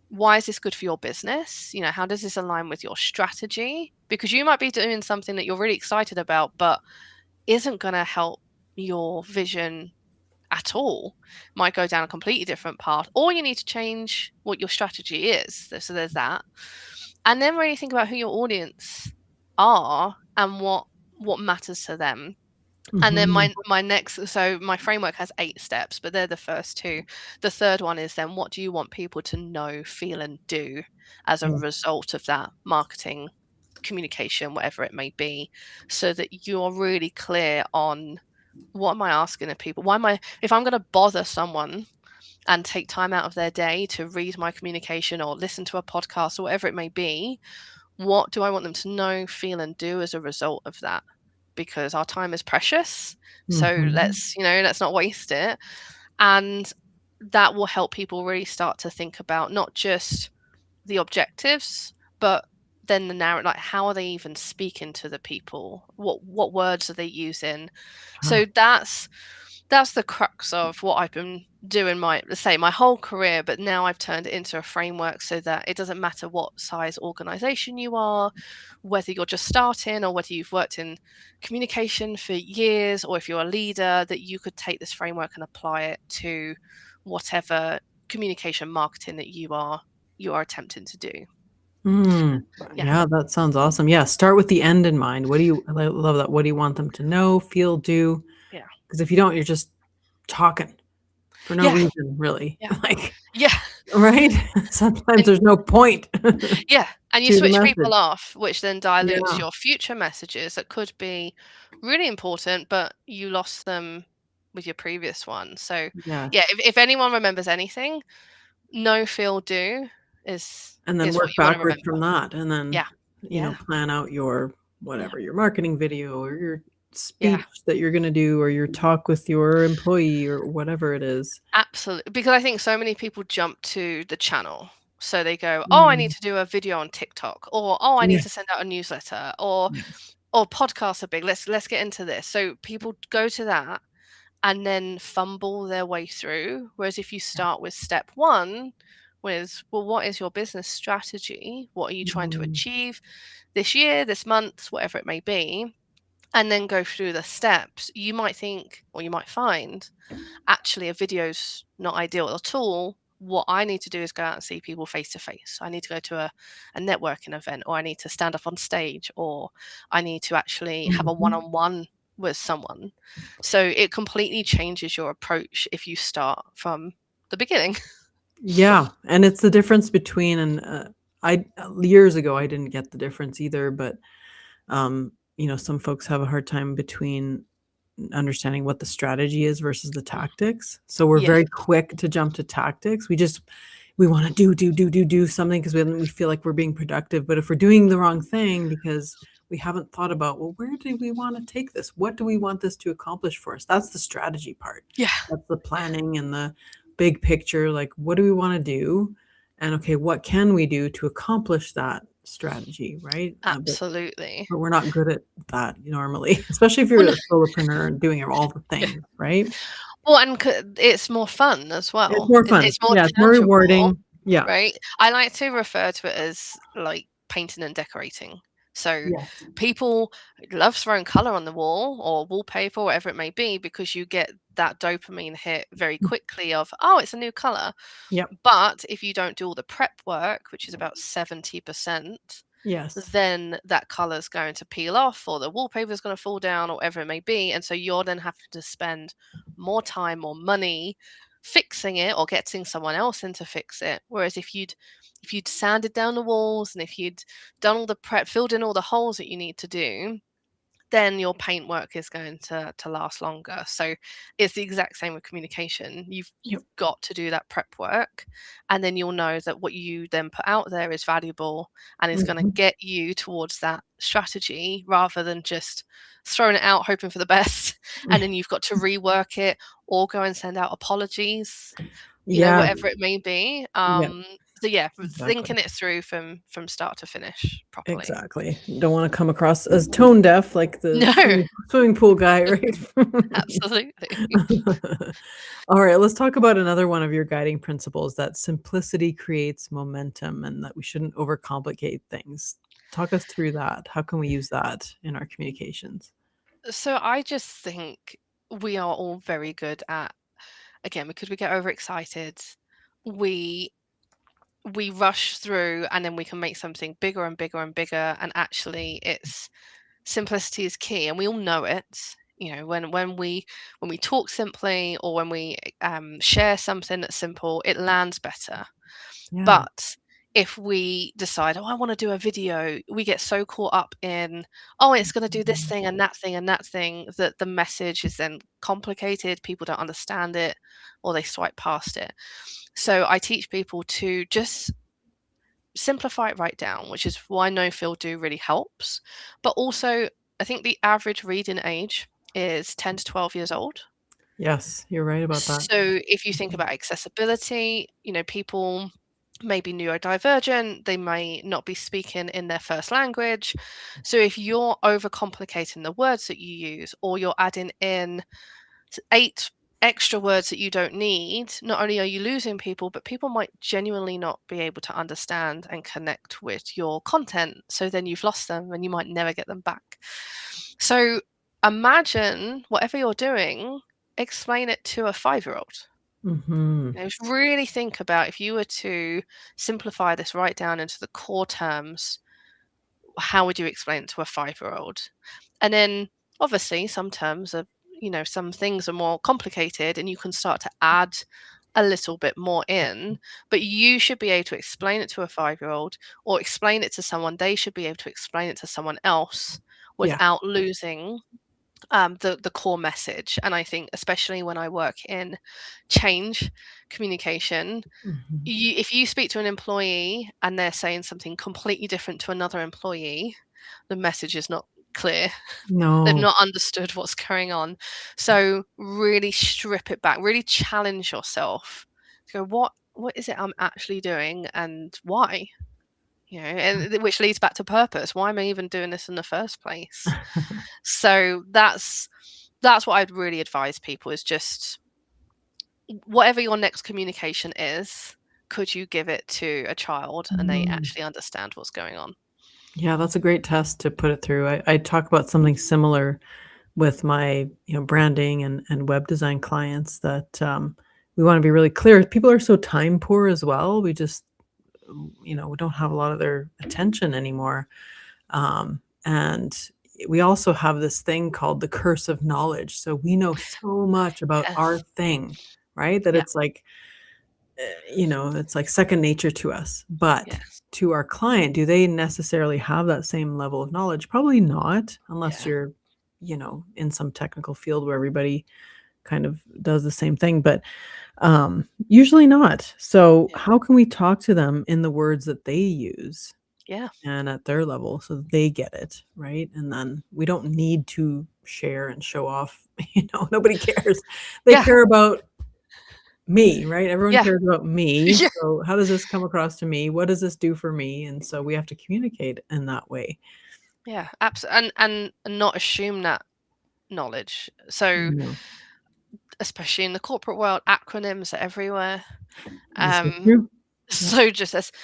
why is this good for your business? You know, how does this align with your strategy? Because you might be doing something that you're really excited about, but isn't going to help your vision at all. Might go down a completely different path, or you need to change what your strategy is. So there's that. And then really think about who your audience are and what matters to them. And then Mhm. my next, so my framework has 8 steps, but they're the first 2. The third one is then, what do you want people to know, feel, and do as a Yeah. result of that marketing, communication, whatever it may be, so that you're really clear on, what am I asking of people? Why am I, if I'm going to bother someone and take time out of their day to read my communication or listen to a podcast or whatever it may be, what do I want them to know, feel, and do as a result of that? Because our time is precious. So Mhm. let's not waste it. And that will help people really start to think about not just the objectives, but then the narrative, like, how are they even speaking to the people? What words are they using? Huh. So that's the crux of what I've been doing, my, let's say, my whole career, but now I've turned it into a framework so that it doesn't matter what size organization you are, whether you're just starting or whether you've worked in communication for years, or if you're a leader, that you could take this framework and apply it to whatever communication marketing that you are attempting to do. Mm. Yeah. Yeah, that sounds awesome. Yeah, start with the end in mind. What do you I love that. What do you want them to know, feel, do? Yeah. Because if you don't, you're just talking for no Yeah. reason, really. Yeah. Like, Yeah. right? Sometimes And there's no point to yeah, and you the switch people message. off, which then dilutes Yeah. your future messages that could be really important, but you lost them with your previous one. So, yeah, Yes. if anyone remembers anything, know, feel, do is And then is what work you want to backwards remember. from that, and then, Yeah, yeah, plan out your yeah, whatever, your marketing video or your yeah. speech that you're gonna do or your talk with your employee or whatever it is. Absolutely, because I think so many people jump to the channel. So they go, "Oh, I need Mm. to do a video on TikTok," or "Oh, I need to Yes. send out a newsletter," or Yes. podcasts are big. Let's get into this. So people go to that and then fumble their way through. Whereas if you Yeah. start with step 1, with, well, what is your business strategy? What are you trying to Mm. achieve this year, this month, whatever it may be? And then go through the steps. You might think, or you might find, actually a video's not ideal at all. What I need to do is go out and see people face to face. I need to go to a networking event, or I need to stand up on stage, or I need to actually have a Mhm. one-on-one with someone. So it completely changes your approach if you start from the beginning. Yeah, and it's the difference between I years ago, I didn't get the difference either, but, some folks have a hard time between understanding what the strategy is versus the Mm. tactics. So we're Yes. very quick to jump to tactics. We wanna do something because we feel like we're being productive, but if we're doing the wrong thing because we haven't thought about, "Well, where do we wanna take this? What do we want this to accomplish for us?" That's the strategy part. Yeah. That's the Yeah. planning and the big picture, like, what do we wanna do? And, okay, what can we do to accomplish that strategy, right? Absolutely. But we're not good at that normally, especially if Well, you're a solopreneur and doing all the yeah. things, right? Well, and it's more fun as It's well. more It fun. it's more Yeah, it's more tangible, rewarding. Yeah. right? I like to refer to it as like painting and decorating. So Yes. people love throwing color on the wall or wallpaper, whatever it may be, because you get that dopamine hit very quickly of, oh, it's a new color. Yep. But if you don't do all the prep work, which is about 70%, Yes. then that color's going to peel off, or the wallpaper's going to fall down, or whatever it may be. And so you're then having to spend more time or money fixing it, or getting someone else in to fix it. Whereas if you'd sanded down the walls, and if you'd done all the prep, filled in all the holes that you need to do, then your paintwork is going to last longer. So it's the exact same with communication. You've Yep. got to do that prep work, and then you'll know that what you then put out there is valuable and is going to Mhm. get you towards that strategy, rather than just throwing it out hoping for the best and then you've got to rework it or go and send out apologies, Yeah. whatever it may be. Yeah. So yeah, Exactly. thinking it through from start to finish properly. Exactly. Don't want to come across as tone deaf like the No, swimming pool guy, right? absolutely. All right, let's talk about another one of your guiding principles, that simplicity creates momentum and that we shouldn't overcomplicate things. Talk us through that. How can we use that in our communications? So I just think we are all very good at, again, because we get overexcited, we we rush through and then we can make something bigger and bigger and bigger, and actually it's simplicity is key, and we all know it. When we talk simply, or when we share something that's simple, it lands better. Yeah. But if we decide, oh, I want to do a video, we get so caught up in, oh, it's going to do this thing and that thing and that thing, that the message is then complicated, people don't understand it, or they swipe past it. So I teach people to just simplify it right down, which is why no fill do really helps. But also, I think the average reading age is 10 to 12 years old. Yes, you're right about that. So if you think about accessibility, people may be neurodivergent, they may not be speaking in their first language. So if you're overcomplicating the words that you use, or you're adding in 8 extra words that you don't need, not only are you losing people, but people might genuinely not be able to understand and connect with your content. So then you've lost them and you might never get them back. So imagine whatever you're doing, explain it to a 5-year-old. Mhm. Really think about, if you were to simplify this right down into the core terms, how would you explain it to a 5-year-old? And then obviously some terms are, some things are more complicated and you can start to add a little bit more in, but you should be able to explain it to a 5-year-old, or explain it to someone, they should be able to explain it to someone else Yeah. without losing the core message. And I think, especially when I work in change communication, Mhm. if you speak to an employee and they're saying something completely different to another employee, the message is not clear. They've No. not understood what's going on. So really strip it back, really challenge yourself to go, what is it I'm actually doing, and why? Which leads back to purpose. Why am I even doing this in the first place? So that's what I'd really advise people, is just, whatever your next communication is, could you give it to a child and they Mhm. actually understand what's going on? Yeah, that's a great test to put it through. I talk about something similar with my, branding and web design clients that, we wanna be really clear. People are so time poor as well. We just, we don't have a lot of their attention anymore. And we also have this thing called the curse of knowledge. So we know so much about our Yes. thing, right? That Yeah. it's like, it's like second nature to us. But Yes. to our client, do they necessarily have that same level of knowledge? Probably not, unless Yeah. you're, in some technical field where everybody kind of does the same thing. But usually not. So, Yeah. how can we talk to them in the words that they use Yeah. and at their level so that they get it, right? And then we don't need to share and show off, nobody cares. They Yeah. care about me, right? Everyone Yeah. cares about me. Yeah. So, how does this come across to me? What does this do for me? And so we have to communicate in that way. Yeah. Absolutely. And not assume that knowledge. So No, especially in the corporate world, acronyms are everywhere. this is Um, true. Yeah. so just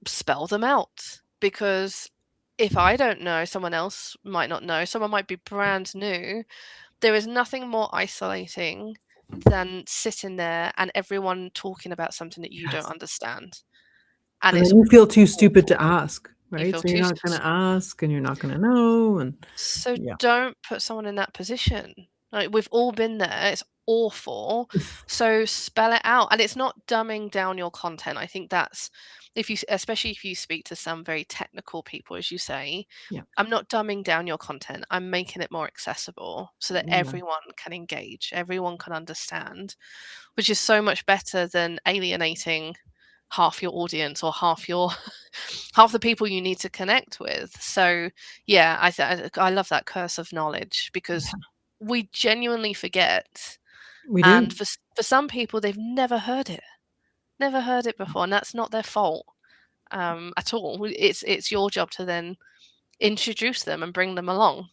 spell them out, because if I don't know, someone else might not know. Someone might be brand new. There is nothing more isolating than sitting there and everyone talking about something that you don't Yes. understand. And And it's then you feel too stupid to awful. ask, You right? feel So you're too not gonna ask and you're not gonna know and so yeah. don't put someone in that position. Like, we've all been there. It's awful. So spell it out. And it's not dumbing down your content. I think especially if you speak to some very technical people, as you say, Yeah. I'm not dumbing down your content. I'm making it more accessible so that Yeah. everyone can engage, everyone can understand, which is so much better than alienating half your audience or half your half the people you need to connect with. So yeah, I love that curse of knowledge, because Yeah. we genuinely forget, We and do. for some people they've never heard it before, and that's not their fault at all. It's your job to then introduce them and bring them along.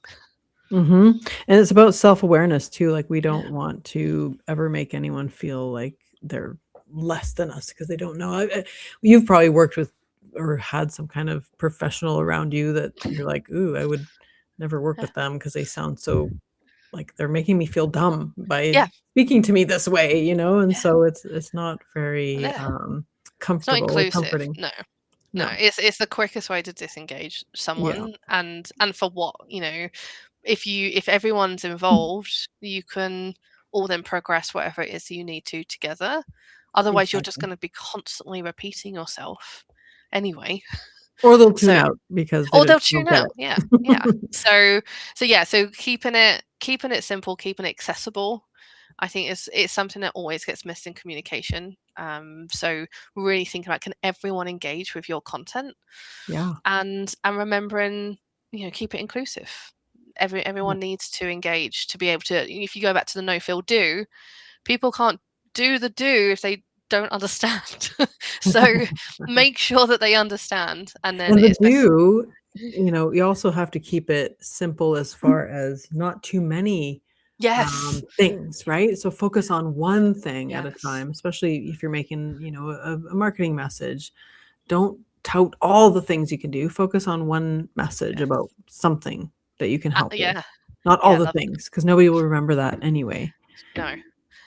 Mhm, and it's about self-awareness too, like, we don't want to ever make anyone feel like they're less than us because they don't know. You've probably worked with or had some kind of professional around you that you're like, "Ooh, I would never work Yeah. with them because they sound so like they're making me feel dumb by Yeah. speaking to me this way," you know, and Yeah. so it's not very, Yeah. It's not comfortable or inclusive. comforting. No. No, No. it's the quickest way to disengage Yeah. someone, and for what, if everyone's involved, you can all then progress whatever it is you need to together. Otherwise, you're just Exactly. going to be constantly repeating yourself anyway. Or they'll tune So, out because they or they'll don't tune get out. Yeah, yeah. it. So keeping it simple, keeping it accessible, I think it's something that always gets missed in communication. So really thinking about, can everyone engage with your content, Yeah. and remembering, keep it inclusive. Yeah. Everyone needs to engage to be able to. If you go back to the no feel do, people can't do the do if they don't understand. So make sure that they understand, and then And the it's best. do, you also have to keep it simple as far as not too many, Yes, things, right? So focus on one thing at a yes, time, especially if you're making, a marketing message. Don't tout all the things you can do. Focus on one message about yes. something that you can help with. Yeah, Not all yeah, the love things, because nobody will remember that anyway. no,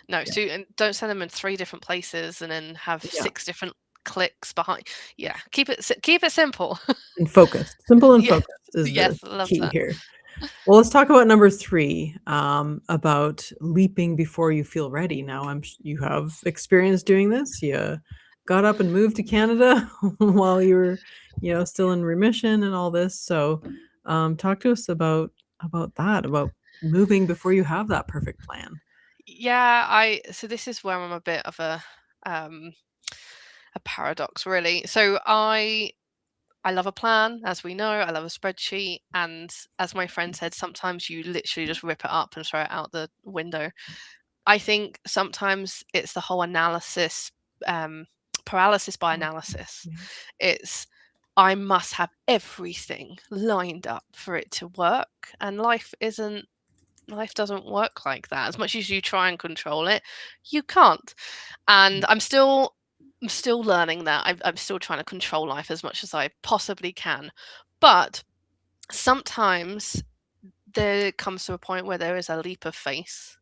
no. Yeah. So, and don't send them in 3 different places and then have Yeah, 6 different clicks behind. Yeah, keep it simple. and focused. Simple and Yeah, focused is the yes, I love key that. here. Well, let's talk about number 3, about leaping before you feel ready. Now, you have experience doing this. You got up and moved to Canada while you were, still in remission and all this. So, talk to us about that, about moving before you have that perfect plan. Yeah, so this is where I'm a bit of um a paradox, really. So I love a plan, as we know. I love a spreadsheet, and as my friend said, sometimes you literally just rip it up and throw it out the window. I think sometimes it's the whole analysis, um, paralysis by Okay. analysis. Yeah. It's, I must have everything lined up for it to work, and life doesn't work like that. As much as you try and control it, you can't. And I'm still learning that. I'm still trying to control life as much as I possibly can. But sometimes there comes to a point where there is a leap of faith,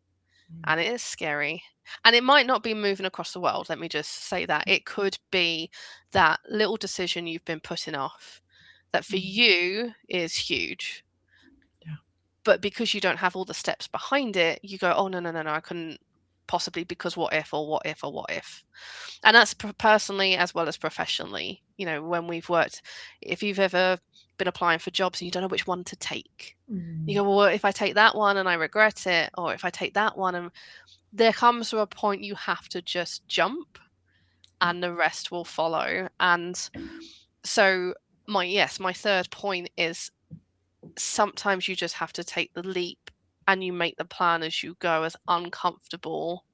Mm, and it is scary. And it might not be moving across the world. Let me just say that. It could be that little decision you've been putting off that for mm, you is huge. yeah. But because you don't have all the steps behind it, you go, oh, no, no, no, no, I couldn't possibly, because what if, or what if, or what if. And that's personally as well as professionally. When we've worked, if you've ever been applying for jobs and you don't know which one to take, you Mm, go, well, if I take that one and I regret it, or if I take that one, and there comes to a point you have to just jump, yeah. and the rest will follow. And so my third point is, sometimes you just have to take the leap, and you make the plan as you go, as uncomfortable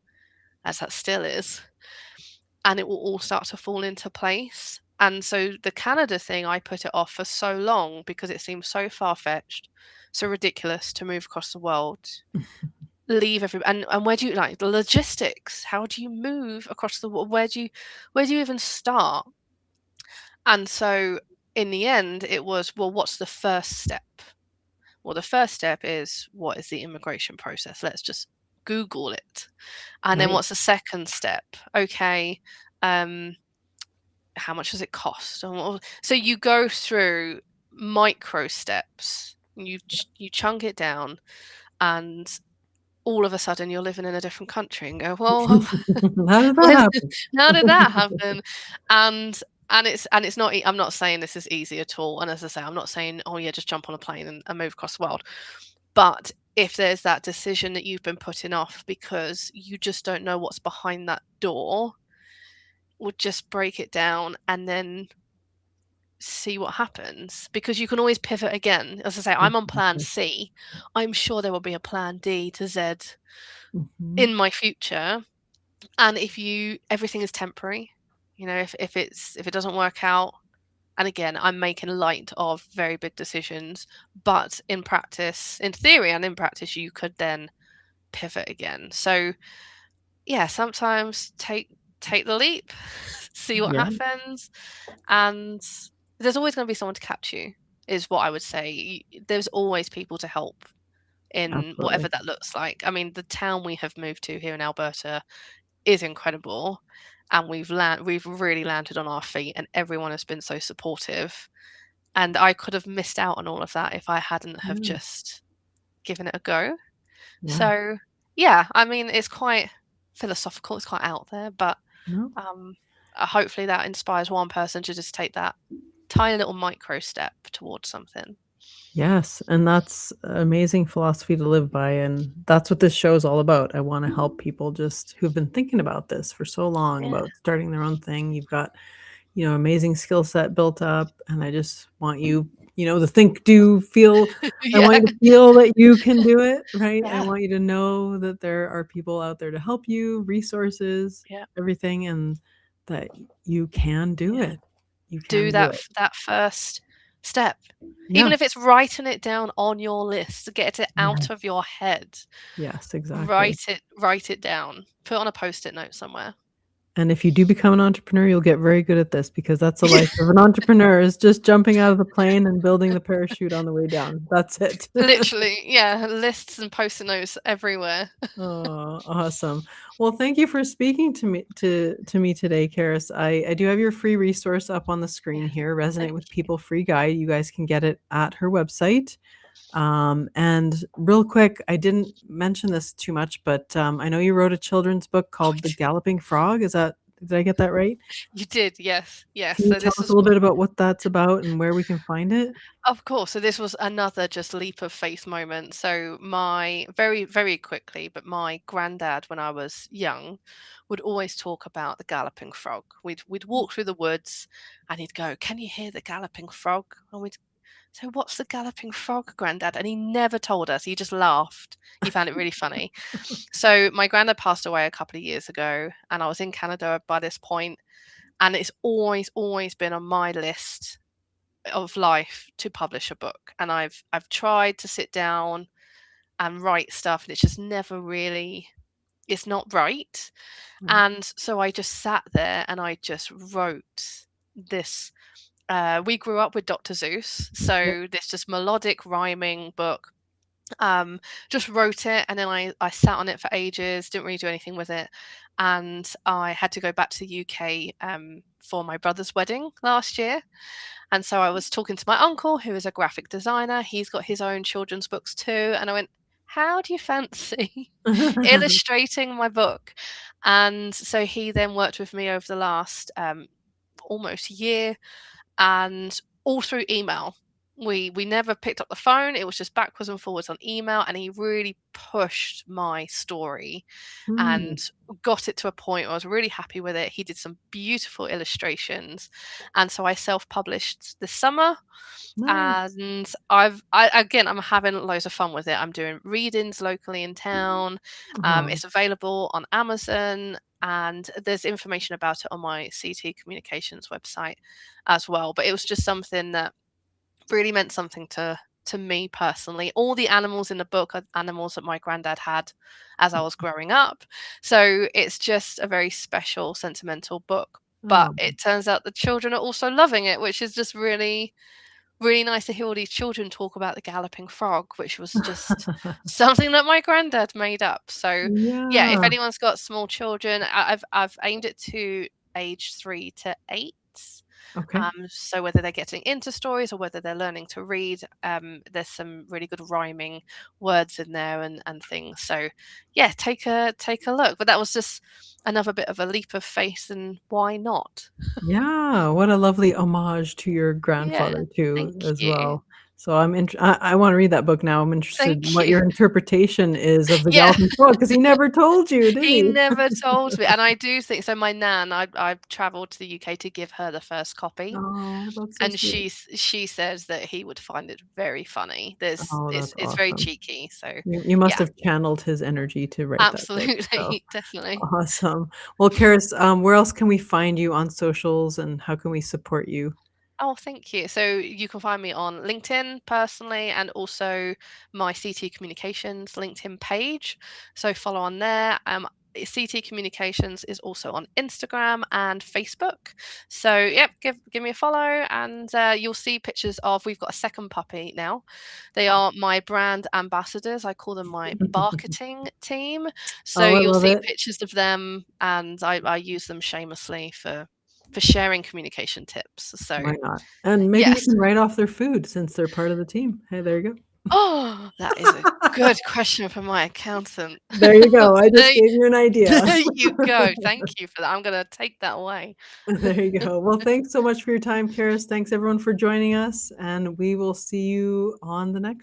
as that still is, and it will all start to fall into place. And so the Canada thing, I put it off for so long because it seemed so far-fetched, so ridiculous to move across the world, leave and where do you, like, the logistics, how do you move across the world, where do you even start? And so in the end it was, well, what's the first step? Well, the first step is, what is the immigration process? Let's just Google it. And then Right. what's the second step? Okay, um, how much does it cost? So you go through micro steps. You chunk it down, and all of a sudden you're living in a different country and go, well, How did that when, happen? how did that happen? And and it's not I'm not saying this is easy at all, and as I say, I'm not saying, "Oh, yeah, just jump on a plane and move across the world." But if there's that decision that you've been putting off because you just don't know what's behind that door, would just break it down and then see what happens, because you can always pivot again. As I say, I'm on plan Exactly. C. I'm sure there will be a plan D to Z Mhm. in my future. And if you everything is temporary, if it doesn't work out, and again, I'm making light of very big decisions, but in practice, in theory and in practice, you could then pivot again. So yeah, sometimes take the leap, see what Yeah, happens, and there's always going to be someone to catch you, is what I would say. There's always people to help in whatever absolutely. that looks like. I mean, the town we have moved to here in Alberta is incredible, and we've really landed on our feet, and everyone has been so supportive. And I could have missed out on all of that if I hadn't have Yeah, just given it a go. yeah. So yeah, I mean, it's quite philosophical, it's quite out there, but No. um, hopefully that inspires one person to just take that tiny little micro step towards something. Yes, and that's amazing philosophy to live by, and that's what this show is all about. I wanna help people just who've been thinking about this for so long, Yeah. about starting their own thing. You've got, amazing skill set built up, and I just want you, to think, do, feel I Yeah. want you to feel that you can do it, right? I Yeah. want you to know that there are people out there to help you, resources, Yeah. everything, and that you can do Yeah. it. You Do can do that it. that first step. Yeah. Even if it's writing it down on your list, get it Yeah. out of your head. Yes, exactly. Write it down. Put it on a Post-it note somewhere. And if you do become an entrepreneur, you'll get very good at this because that's the life of an entrepreneur is just jumping out of the plane and building the parachute on the way down. That's it. Literally, yeah, lists and Post-it notes everywhere. Oh, awesome. Well, thank you for speaking to me today, Karis. I do have your free resource up on the screen Yeah, here, thank Resonate with you. People free guide. You guys can get it at her website. And real quick, I didn't mention this too much, but I know you wrote a children's book Oh, called The Galloping Frog. Did I get that right? you did, yes, yes. Can you So tell this us a is little bit about what that's about and where we can find it? Of course. So this was another just leap of faith moment. So my very, very quickly, but my granddad, when I was young, would always talk about the galloping frog. We'd walk through the woods, and he'd go, "Can you hear the galloping frog?" And we'd say, "What's the galloping frog, Granddad?" And he never told us. He just laughed. He found it really funny. So my granddad passed away a couple of years ago, and I was in Canada by this point, and it's always, always been on my list of life to publish a book. And I've tried to sit down and write stuff, and it's just never really, it's not right. Right. And so I just sat there and I just wrote this. We grew up with Dr. Seuss, Yep. so this just melodic rhyming book. Just wrote it, and then I sat on it for ages, didn't really do anything with it. And I had to go back to the UK for my brother's wedding last year. And so I was talking to my uncle, who is a graphic designer. He's got his own children's books too. And I went, "How do you fancy illustrating my book?" And so he then worked with me over the last almost year, and all through email. We never picked up the phone. It was just backwards and forwards on email, and he really pushed my story Hmm, and got it to a point where I was really happy with it. He did some beautiful illustrations, and so I self-published this summer. nice. And I'm having loads of fun with it. I'm doing readings locally in town. Oh, It's available on Amazon, and there's information about it on my CT Communications website as well. But it was just something that really meant something to me personally. All the animals in the book are animals that my granddad had as I was growing up. So it's just a very special, sentimental book. But oh. it turns out the children are also loving it, which is just really, really nice to hear all these children talk about the galloping frog, which was just something that my granddad made up. So yeah, if Yeah. anyone's got small children, I've aimed it to age 3 to 8. Okay. So whether they're getting into stories or whether they're learning to read, there's some really good rhyming words in there and things. So yeah, take a look. But that was just another bit of a leap of faith, and why not? Yeah, what a lovely homage to your Yeah, grandfather thank too, as you. well. So I wanna read that book now. I'm interested Thank in what you. your interpretation is of the Yeah. Galloping Frog, 'cause he never told you, did He he? never told me, and I do think so. My nan, I've travelled to the UK to give her the first copy, Oh, that's so and sweet. she says that he would find it very funny. There's Oh, that's it's very awesome. cheeky, so You must yeah, have channeled his energy to write that book, so absolutely, definitely. awesome. Well, Karis, where else can we find you on socials, and how can we support you? Oh, thank you. So you can find me on LinkedIn personally, and also my CT Communications LinkedIn page. So follow on there. CT Communications is also on Instagram and Facebook. So yep, give me a follow, and you'll see pictures of. We've got a second puppy now. They are my brand ambassadors. I call them my marketing team. So Oh, I you'll love see it. pictures of them, and I use them shamelessly for sharing communication tips. So Why not? And maybe you yes. can write off their food since they're part of the team. Hey, there you go. Oh, that is a good question for my accountant. There you go. I just There gave you an idea. there you go. Thank you for that. I'm gonna take that away. There you go. Well, thanks so much for your time, Karis. Thanks everyone for joining us, and we will see you on the next